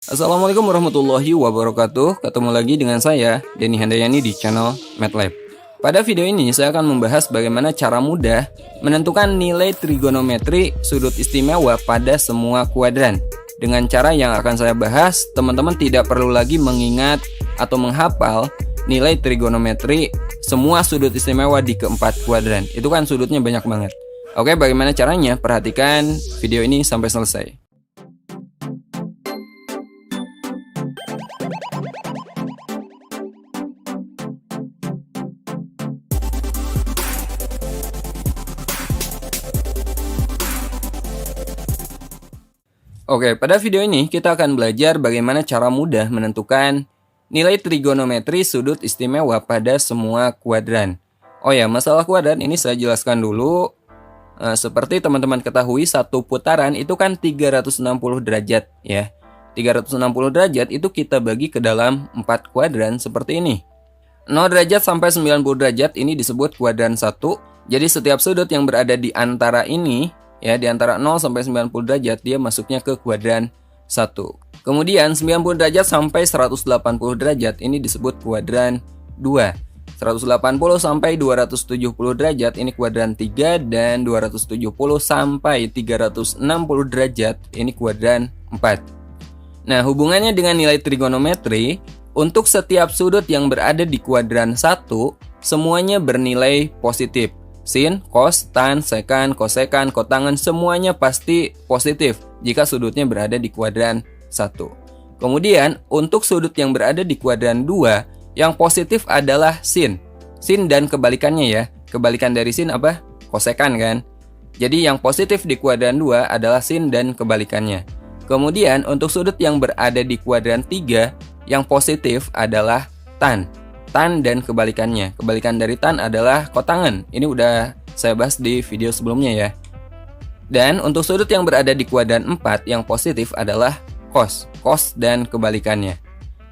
Assalamualaikum warahmatullahi wabarakatuh. Ketemu lagi dengan saya, Denny Handayani di channel MATLAB. Pada video ini saya akan membahas bagaimana cara mudah menentukan nilai trigonometri sudut istimewa pada semua kuadran. Dengan cara yang akan saya bahas, teman-teman tidak perlu lagi mengingat atau menghafal nilai trigonometri semua sudut istimewa di keempat kuadran. Itu kan sudutnya banyak banget. Oke, bagaimana caranya? Perhatikan video ini sampai selesai. Oke, pada video ini kita akan belajar bagaimana cara mudah menentukan nilai trigonometri sudut istimewa pada semua kuadran. Oh ya, masalah kuadran ini saya jelaskan dulu. Seperti teman-teman ketahui, satu putaran itu kan 360 derajat ya. 360 derajat itu kita bagi ke dalam 4 kuadran seperti ini. 0 derajat sampai 90 derajat ini disebut kuadran 1. Jadi setiap sudut yang berada di antara ini, ya, di antara 0 sampai 90 derajat dia masuknya ke kuadran 1. Kemudian 90 derajat sampai 180 derajat ini disebut kuadran 2. 180 sampai 270 derajat ini kuadran 3, dan 270 sampai 360 derajat ini kuadran 4. Nah, hubungannya dengan nilai trigonometri, untuk setiap sudut yang berada di kuadran 1 semuanya bernilai positif. Sin, cos, tan, sekan, kosekan, kotangan semuanya pasti positif jika sudutnya berada di kuadran 1. Kemudian untuk sudut yang berada di kuadran 2, yang positif adalah sin. Sin dan kebalikannya ya. Kebalikan dari sin apa? Kosekan kan? Jadi yang positif di kuadran 2 adalah sin dan kebalikannya. Kemudian untuk sudut yang berada di kuadran 3, yang positif adalah tan. Tan dan kebalikannya. Kebalikan dari tan adalah kotangan. Ini udah saya bahas di video sebelumnya ya. Dan untuk sudut yang berada di kuadran 4, yang positif adalah cos. Cos dan kebalikannya.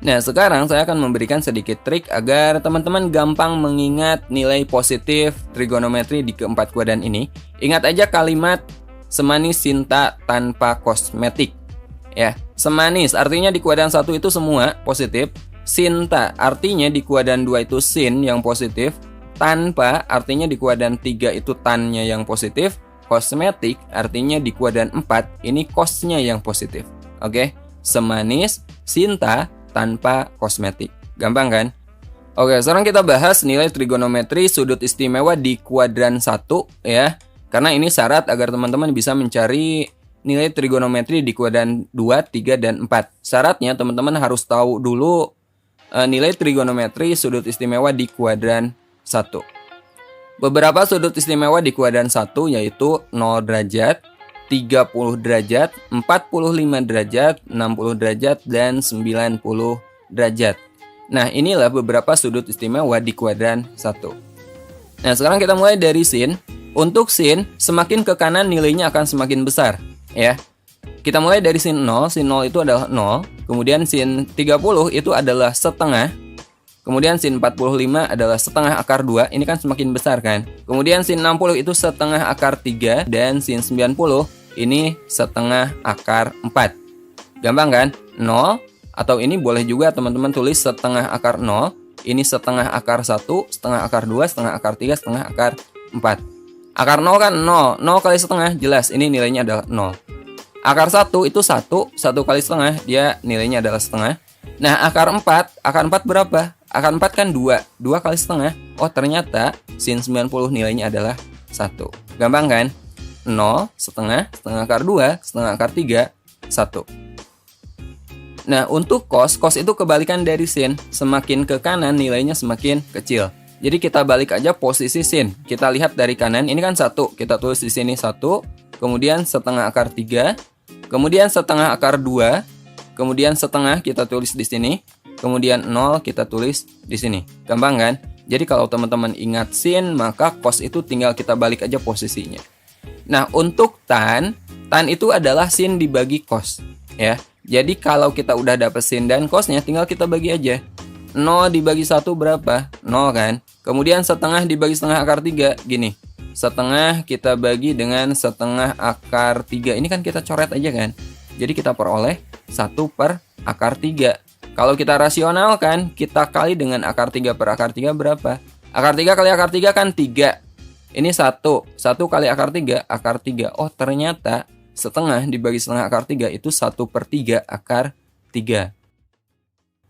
Nah, sekarang saya akan memberikan sedikit trik agar teman-teman gampang mengingat nilai positif trigonometri di keempat kuadran ini. Ingat aja kalimat semanis sinta tanpa kosmetik. Ya, semanis artinya di kuadran 1 itu semua positif. Sinta artinya di kuadran 2 itu sin yang positif. Tanpa artinya di kuadran 3 itu tannya yang positif. Kosmetik artinya di kuadran 4 ini kosnya yang positif. Oke, semanis sinta tanpa kosmetik. Gampang kan? Oke, sekarang kita bahas nilai trigonometri sudut istimewa di kuadran 1 ya. Karena ini syarat agar teman-teman bisa mencari nilai trigonometri di kuadran 2, 3, dan 4. Syaratnya teman-teman harus tahu dulu nilai trigonometri sudut istimewa di kuadran 1. Beberapa sudut istimewa di kuadran 1 yaitu 0 derajat, 30 derajat, 45 derajat, 60 derajat, dan 90 derajat. Nah, inilah beberapa sudut istimewa di kuadran 1. Nah, sekarang kita mulai dari sin. Untuk sin, semakin ke kanan nilainya akan semakin besar ya. Kita mulai dari sin 0. Sin 0 itu adalah 0. Kemudian sin 30 itu adalah setengah. Kemudian sin 45 adalah setengah akar 2. Ini kan semakin besar kan. Kemudian sin 60 itu setengah akar 3. Dan sin 90 ini setengah akar 4. Gampang kan? 0. Atau ini boleh juga teman-teman tulis setengah akar 0. Ini setengah akar 1, setengah akar 2, setengah akar 3, setengah akar 4. Akar 0 kan 0. 0 kali setengah jelas ini nilainya adalah 0. Akar 1 itu 1. 1 kali setengah dia nilainya adalah setengah. Nah, akar 4 berapa? Akar 4 kan 2. 2 kali setengah. Oh, ternyata sin 90 nilainya adalah 1. Gampang kan? 0, setengah, setengah akar 2, setengah akar 3, 1. Nah, untuk cos itu kebalikan dari sin. Semakin ke kanan nilainya semakin kecil. Jadi kita balik aja posisi sin. Kita lihat dari kanan, ini kan 1. Kita tulis di sini 1. Kemudian setengah akar 3. Kemudian setengah akar 2. Kemudian setengah kita tulis di sini. Kemudian 0 kita tulis di sini. Gampang kan? Jadi kalau teman-teman ingat sin, maka cos itu tinggal kita balik aja posisinya. Nah, untuk tan itu adalah sin dibagi cos ya. Jadi kalau kita udah dapet sin dan cosnya, tinggal kita bagi aja. 0 dibagi 1 berapa? 0 kan? Kemudian setengah dibagi setengah akar 3 gini. Setengah kita bagi dengan setengah akar 3. Ini kan kita coret aja kan. Jadi kita peroleh 1/3. akar 3. Kalau kita rasionalkan, kita kali dengan akar 3 per akar 3 berapa? Akar 3 kali akar 3 kan 3. Ini 1. 1 kali akar 3, akar 3. Oh, ternyata setengah dibagi setengah akar 3 itu 1/3 akar 3.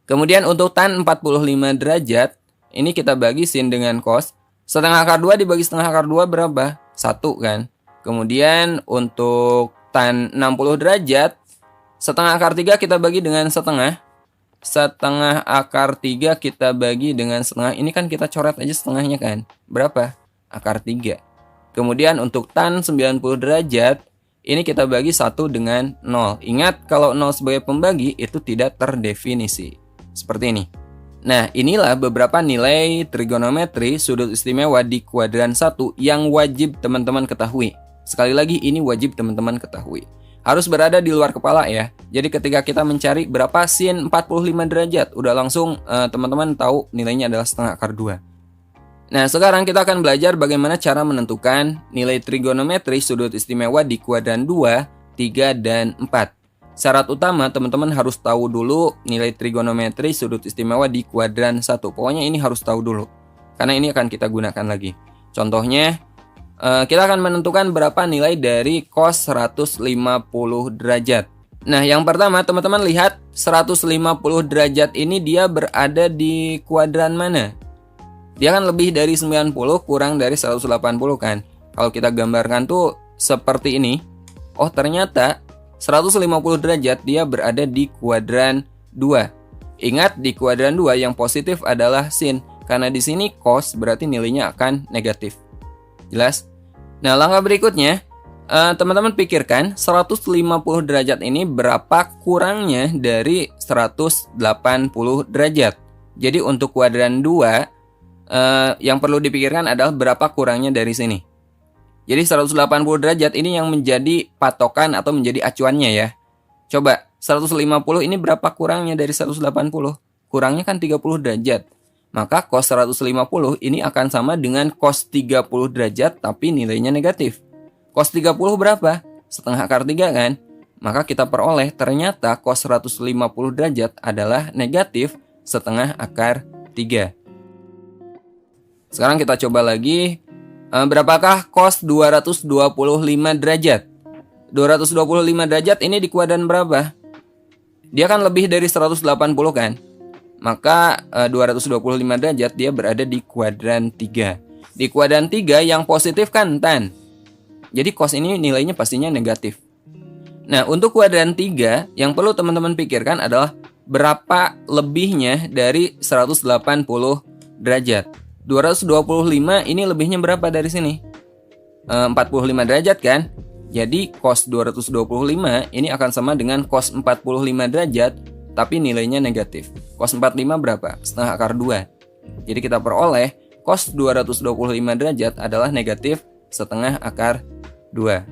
Kemudian untuk tan 45 derajat, ini kita bagi sin dengan cos. Setengah akar 2 dibagi setengah akar 2 berapa? 1 kan? Kemudian untuk tan 60 derajat, setengah akar 3 kita bagi dengan setengah. Setengah akar 3 kita bagi dengan setengah. Ini kan kita coret aja setengahnya kan. Berapa? Akar 3. Kemudian untuk tan 90 derajat, ini kita bagi 1 dengan 0. Ingat kalau 0 sebagai pembagi itu tidak terdefinisi. Seperti ini. Nah, inilah beberapa nilai trigonometri sudut istimewa di kuadran 1 yang wajib teman-teman ketahui. Sekali lagi, ini wajib teman-teman ketahui. Harus berada di luar kepala ya. Jadi ketika kita mencari berapa sin 45 derajat, udah langsung teman-teman tahu nilainya adalah setengah akar 2. Nah, sekarang kita akan belajar bagaimana cara menentukan nilai trigonometri sudut istimewa di kuadran 2, 3, dan 4. Syarat utama teman-teman harus tahu dulu nilai trigonometri sudut istimewa di kuadran 1. Pokoknya ini harus tahu dulu. Karena ini akan kita gunakan lagi. Contohnya, kita akan menentukan berapa nilai dari cos 150 derajat. Nah, yang pertama teman-teman lihat 150 derajat ini dia berada di kuadran mana? Dia kan lebih dari 90 kurang dari 180 kan. Kalau kita gambarkan tuh seperti ini. Oh, ternyata 150 derajat dia berada di kuadran 2. Ingat di kuadran 2 yang positif adalah sin. Karena di sini cos berarti nilainya akan negatif. Jelas? Nah, langkah berikutnya, teman-teman pikirkan 150 derajat ini berapa kurangnya dari 180 derajat. Jadi untuk kuadran 2, yang perlu dipikirkan adalah berapa kurangnya dari sini. Jadi 180 derajat ini yang menjadi patokan atau menjadi acuannya ya. Coba, 150 ini berapa kurangnya dari 180? Kurangnya kan 30 derajat. Maka cos 150 ini akan sama dengan cos 30 derajat tapi nilainya negatif. Cos 30 berapa? Setengah akar 3 kan? Maka kita peroleh ternyata cos 150 derajat adalah negatif setengah akar 3. Sekarang kita coba lagi. Berapakah cos 225 derajat? 225 derajat ini di kuadran berapa? Dia kan lebih dari 180 kan? Maka 225 derajat dia berada di kuadran 3. Di kuadran 3 yang positif kan tan. Jadi cos ini nilainya pastinya negatif. Nah, untuk kuadran 3 yang perlu teman-teman pikirkan adalah berapa lebihnya dari 180 derajat. 225 ini lebihnya berapa dari sini? 45 derajat kan? Jadi cos 225 ini akan sama dengan cos 45 derajat tapi nilainya negatif. Cos 45 berapa? Setengah akar 2. Jadi kita peroleh cos 225 derajat adalah negatif setengah akar 2.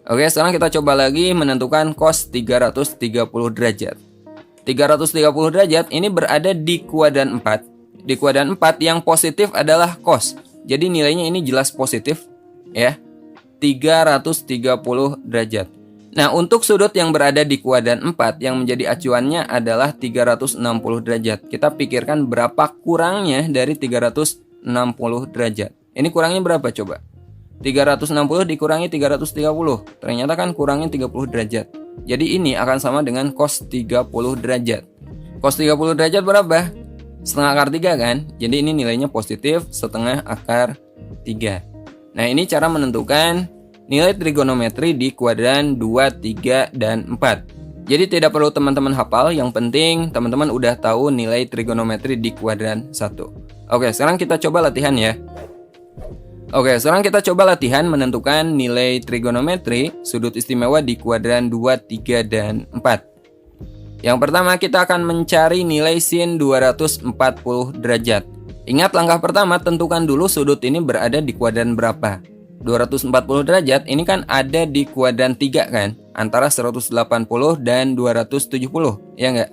Oke, sekarang kita coba lagi menentukan cos 330 derajat. 330 derajat ini berada di kuadran 4. Di kuadran 4 yang positif adalah cos. Jadi nilainya ini jelas positif ya. 330 derajat. Nah, untuk sudut yang berada di kuadran 4 yang menjadi acuannya adalah 360 derajat. Kita pikirkan berapa kurangnya dari 360 derajat. Ini kurangnya berapa coba? 360 dikurangi 330. Ternyata kan kurangnya 30 derajat. Jadi ini akan sama dengan cos 30 derajat. Cos 30 derajat berapa? Setengah akar 3 kan? Jadi ini nilainya positif setengah akar 3. Nah, ini cara menentukan nilai trigonometri di kuadran 2, 3, dan 4. Jadi tidak perlu teman-teman hafal, yang penting teman-teman udah tahu nilai trigonometri di kuadran 1. Oke, sekarang kita coba latihan ya. Oke, sekarang kita coba latihan menentukan nilai trigonometri sudut istimewa di kuadran 2, 3, dan 4. Yang pertama kita akan mencari nilai sin 240 derajat. Ingat langkah pertama, tentukan dulu sudut ini berada di kuadran berapa. 240 derajat ini kan ada di kuadran 3 kan, antara 180 dan 270, ya enggak?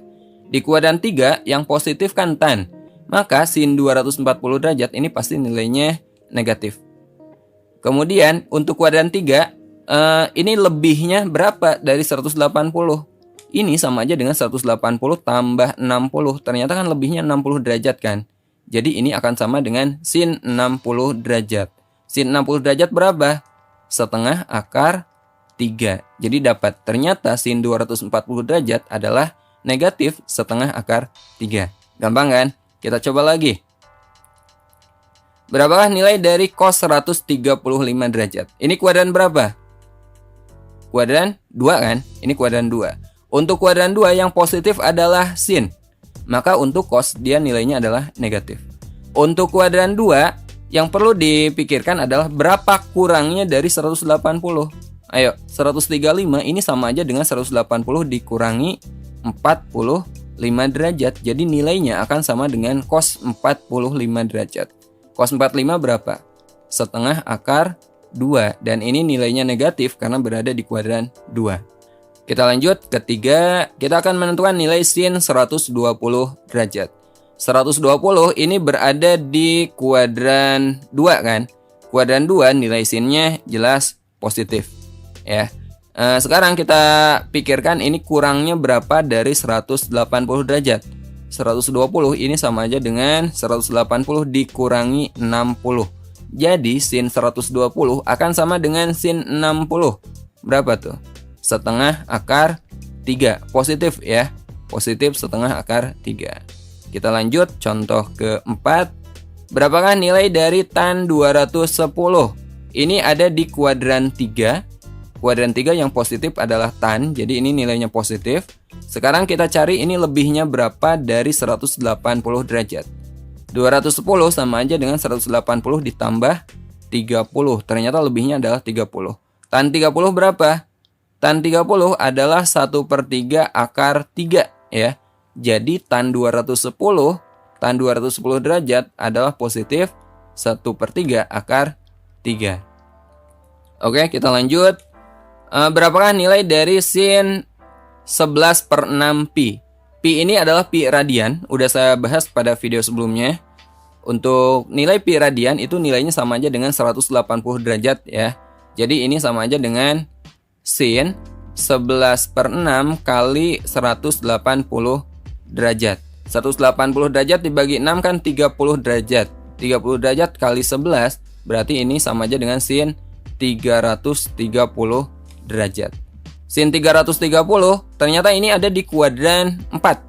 Di kuadran 3 yang positif kan tan, maka sin 240 derajat ini pasti nilainya negatif. Kemudian untuk kuadran 3, ini lebihnya berapa dari 180? Ini sama aja dengan 180 tambah 60. Ternyata kan lebihnya 60 derajat kan. Jadi ini akan sama dengan sin 60 derajat. Sin 60 derajat berapa? Setengah akar 3. Jadi dapat ternyata sin 240 derajat adalah negatif setengah akar 3. Gampang kan? Kita coba lagi. Berapakah nilai dari cos 135 derajat? Ini kuadran berapa? Kuadran 2 kan? Ini kuadran 2. Untuk kuadran 2 yang positif adalah sin. Maka untuk cos dia nilainya adalah negatif. Untuk kuadran 2 yang perlu dipikirkan adalah berapa kurangnya dari 180. Ayo, 135 ini sama aja dengan 180 dikurangi 45 derajat. Jadi nilainya akan sama dengan cos 45 derajat. Cos 45 berapa? Setengah akar 2. Dan ini nilainya negatif karena berada di kuadran 2. Kita lanjut, ketiga, kita akan menentukan nilai sin 120 derajat. 120 ini berada di kuadran 2 kan? Kuadran 2 nilai sinnya jelas positif. Ya. Sekarang kita pikirkan ini kurangnya berapa dari 180 derajat. 120 ini sama aja dengan 180 dikurangi 60. Jadi sin 120 akan sama dengan sin 60. Berapa tuh? Setengah akar 3. Positif ya. Positif setengah akar 3. Kita lanjut contoh keempat. Berapakah nilai dari tan 210? Ini ada di kuadran 3. Kuadran 3 yang positif adalah tan. Jadi ini nilainya positif. Sekarang kita cari ini lebihnya berapa dari 180 derajat. 210 sama aja dengan 180 ditambah 30. Ternyata lebihnya adalah 30. Tan 30 berapa? Tan 30 adalah 1/3 akar 3 ya. Jadi tan 210 derajat adalah positif 1/3 akar 3. Oke, kita lanjut. Berapakah nilai dari sin 11/6 pi? Pi ini adalah pi radian. Udah saya bahas pada video sebelumnya. Untuk nilai pi radian itu nilainya sama aja dengan 180 derajat ya. Jadi ini sama aja dengan sin 11/6 kali 180 derajat. 180 derajat dibagi 6 kan 30 derajat. 30 derajat kali 11 berarti ini sama aja dengan sin 330 derajat. Sin 330 ternyata ini ada di kuadran 4.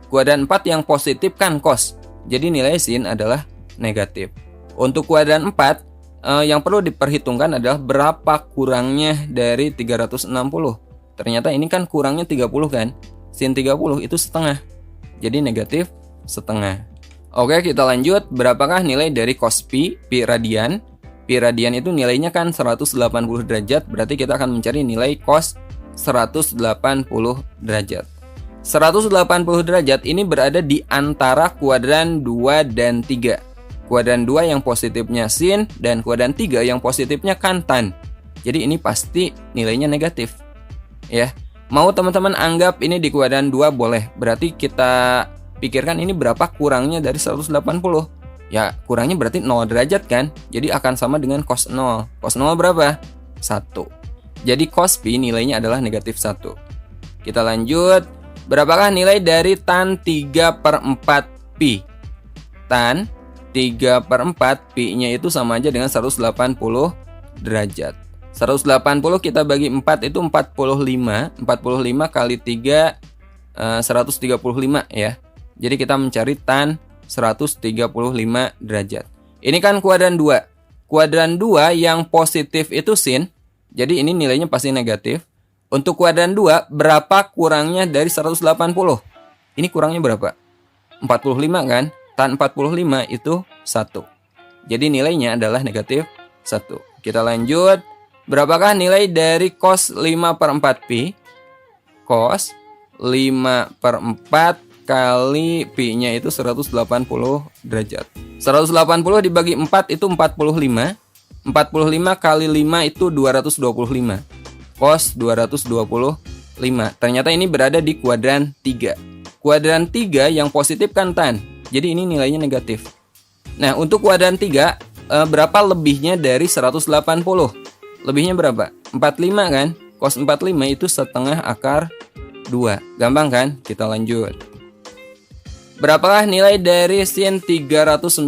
Kuadran 4 yang positif kan cos. Jadi nilai sin adalah negatif. Untuk kuadran 4 yang perlu diperhitungkan adalah berapa kurangnya dari 360. Ternyata ini kan kurangnya 30 kan. Sin 30 itu setengah. Jadi negatif setengah. Oke, kita lanjut. Berapakah nilai dari cos pi radian? Pi radian itu nilainya kan 180 derajat. Berarti kita akan mencari nilai cos 180 derajat. 180 derajat ini berada di antara kuadran 2 dan 3. Kuadran 2 yang positifnya sin dan kuadran 3 yang positifnya kan tan. Jadi ini pasti nilainya negatif. Ya. Mau teman-teman anggap ini di kuadran 2 boleh. Berarti kita pikirkan ini berapa kurangnya dari 180. Ya, kurangnya berarti 0 derajat kan? Jadi akan sama dengan cos 0. Cos 0 berapa? 1. Jadi cos pi nilainya adalah negatif 1. Kita lanjut. Berapakah nilai dari tan 3/4 pi? Tan 3/4 pi-nya itu sama aja dengan 180 derajat. 180 kita bagi 4 itu 45. 45 kali 3 135 ya. Jadi kita mencari tan 135 derajat. Ini kan kuadran 2. Kuadran 2 yang positif itu sin. Jadi ini nilainya pasti negatif. Untuk kuadran 2 berapa kurangnya dari 180? Ini kurangnya berapa? 45 kan? Tan 45 itu 1. Jadi nilainya adalah negatif 1. Kita lanjut. Berapakah nilai dari cos 5/4 pi? Cos 5/4 kali pi-nya itu 180 derajat. 180 dibagi 4 itu 45. 45 kali 5 itu 225. Cos 225. Ternyata ini berada di kuadran 3. Kuadran 3 yang positif kan tan. Jadi ini nilainya negatif. Nah, untuk kuadran 3 berapa lebihnya dari 180? Lebihnya berapa? 45 kan? Cos 45 itu setengah akar 2. Gampang kan? Kita lanjut. Berapakah nilai dari sin 390?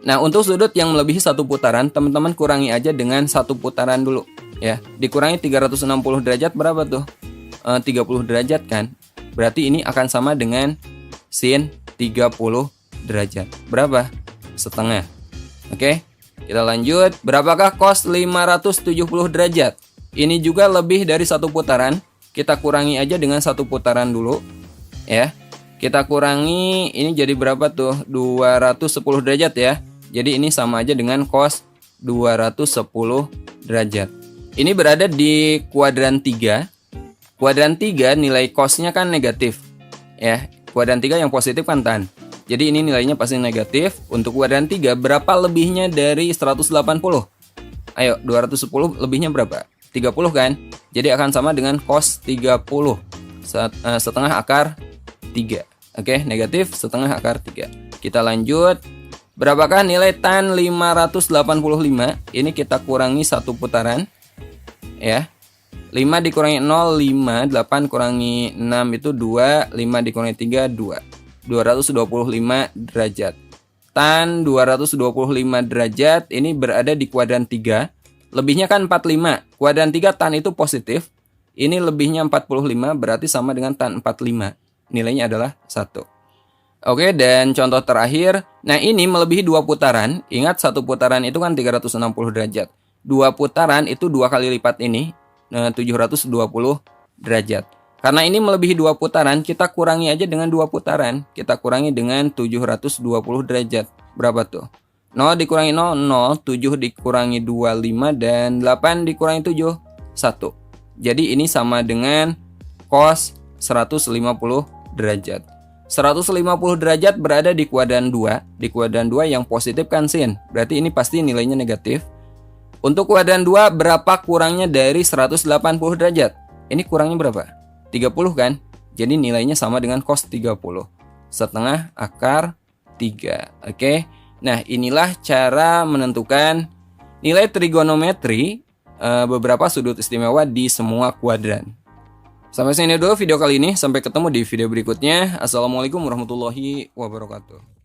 Nah, untuk sudut yang melebihi satu putaran, teman-teman kurangi aja dengan satu putaran dulu. Ya, dikurangi 360 derajat berapa tuh? 30 derajat kan? Berarti ini akan sama dengan sin 30 derajat. Berapa? Setengah. Oke, kita lanjut. Berapakah cos 570 derajat? Ini juga lebih dari satu putaran. Kita kurangi aja dengan satu putaran dulu. Ya, kita kurangi, ini jadi berapa tuh? 210 derajat ya. Jadi ini sama aja dengan cos 210 derajat. Ini berada di kuadran 3. Kuadran 3 nilai cosnya kan negatif. Ya, kuadran 3 yang positif kan tan. Jadi ini nilainya pasti negatif. Untuk kuadran 3 berapa lebihnya dari 180? Ayo, 210 lebihnya berapa? 30 kan? Jadi akan sama dengan cos 30 setengah akar 3. Oke, negatif setengah akar 3. Kita lanjut. Berapakah nilai tan 585? Ini kita kurangi satu putaran. Ya. 5 dikurangi 0, 5. 8 kurangi 6 itu 2. 5 dikurangi 3, 2. 225 derajat. Tan 225 derajat ini berada di kuadran 3. Lebihnya kan 45. Kuadran 3 tan itu positif. Ini lebihnya 45 berarti sama dengan tan 45. Nilainya adalah 1. Oke, dan contoh terakhir. Nah, ini melebihi 2 putaran. Ingat, satu putaran itu kan 360 derajat. 2 putaran itu 2 kali lipat ini, 720 derajat. Karena ini melebihi 2 putaran, kita kurangi aja dengan 2 putaran. Kita kurangi dengan 720 derajat. Berapa tuh? 0 dikurangi 0, 0. 7 dikurangi 2, 5. Dan 8 dikurangi 7, 1. Jadi ini sama dengan cos 150 derajat. 150 derajat berada di kuadran 2. Di kuadran 2 yang positif kan sin. Berarti ini pasti nilainya negatif. Untuk kuadran 2 berapa kurangnya dari 180 derajat? Ini kurangnya berapa? 30 kan? Jadi nilainya sama dengan cos 30. Setengah akar 3. Oke. Nah, inilah cara menentukan nilai trigonometri beberapa sudut istimewa di semua kuadran. Sampai sini dulu video kali ini. Sampai ketemu di video berikutnya. Assalamualaikum warahmatullahi wabarakatuh.